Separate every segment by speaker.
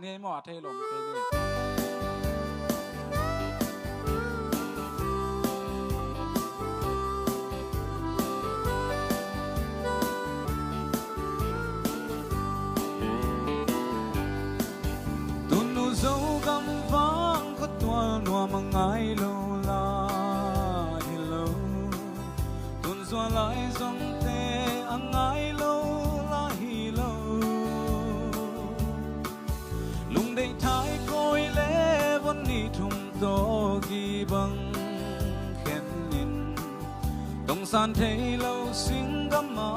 Speaker 1: นี่หมอเทลมเกนี่ตุนอุโซกำฟังก็ตัวนัวมังไงโลลาฮิโลตุนส่วนไหลสมเตอังไงโลลาฮิโลลุงได้ท้ายโกยเล่วันนี้ทุ่มโตกี่บังแค่นินต้องสานเทโลสิงกำมา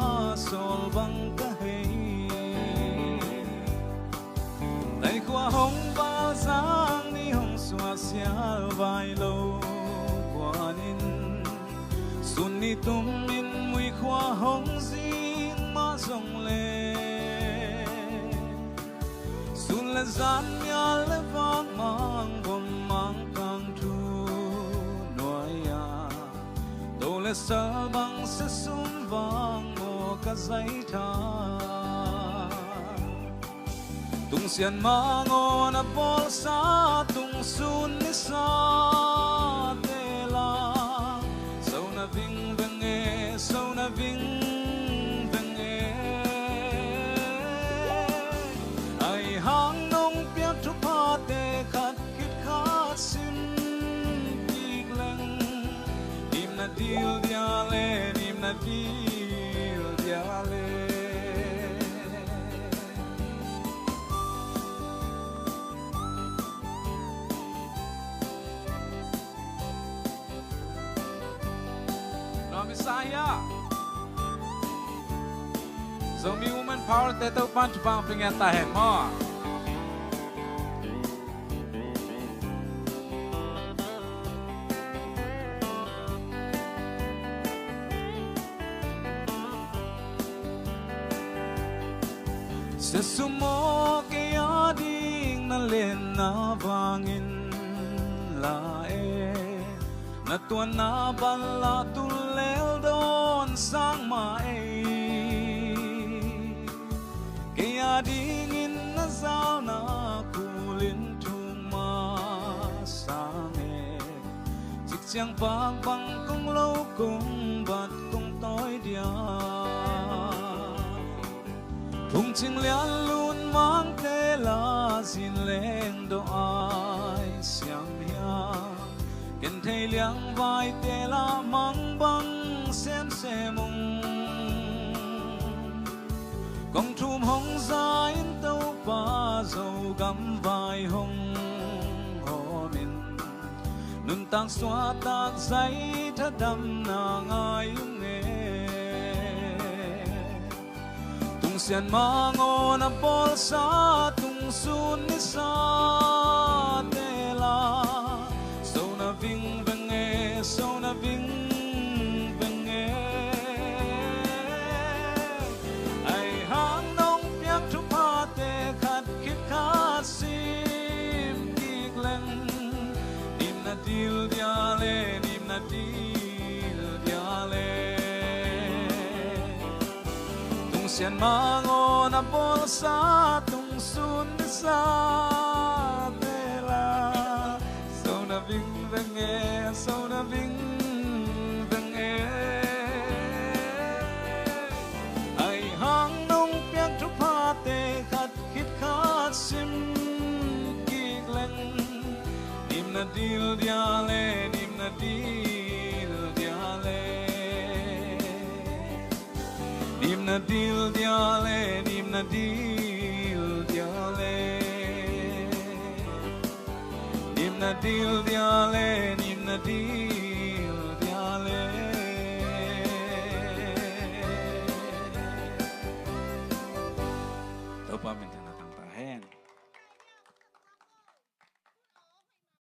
Speaker 1: โซลบังกะเฮในขวาห้องบาซางนี่ห้องสวาเสียบายโลกว่านินสุนนี่ตุ้มนินมุยขวาห้องสิงมาส่งเลสุนละจานยาละฟางมังบ่มมังกังทูหน่วยยาโตละสาบังเสสุนวางโมกะไซทาตุงเสียนมางอนบอลซาตุงสุนนิสาเตลาโซนาวิงเวงเอโซนาวิงเวงเอไอหางนงเปียกทุกพาเตขัดคิดขาดสิ้นปีกแหลงนิมนาดิลเดียเลนิมนาดิลเดียเลMessiah. So me woman power te tau pan tu pang pengen tahan mo. Sesumo kaya ding na len na bangin lae. Na tuan na bala tulel don sang mai kaya dingin na zal na kulin tuma sange chik chang bang bang kong lâu kong bat kong toi dia thung ching lian lun mang te la xin leng do ai xiang hia Kên thầy liang vai tê la mang băng xem xe mông Công thùm hông ra in tâu ba dầu găm vai hông hồ mình Nun tăng xóa tạc giấy thất đâm na ngài ung nghe Tung xiên ma ngô na bol sa tung sun ni sa tê la Sona ving veng e, sona ving veng e. Ai hang nong piak thu pa te khat khit kha sim kik len. Nim na dil dia le, nim na dil dia le. Tung xian ma ngo na bol sa tung sun sa te la. Sona ving veng e, sona ving veng e. Ai hang nong piak thu pa te khat khit khat sim kik len. Nim na dil dia le, nim na dil dia le. Nim na dil dia le, nim na dil dia le. Nim na dil dia le, nim na dil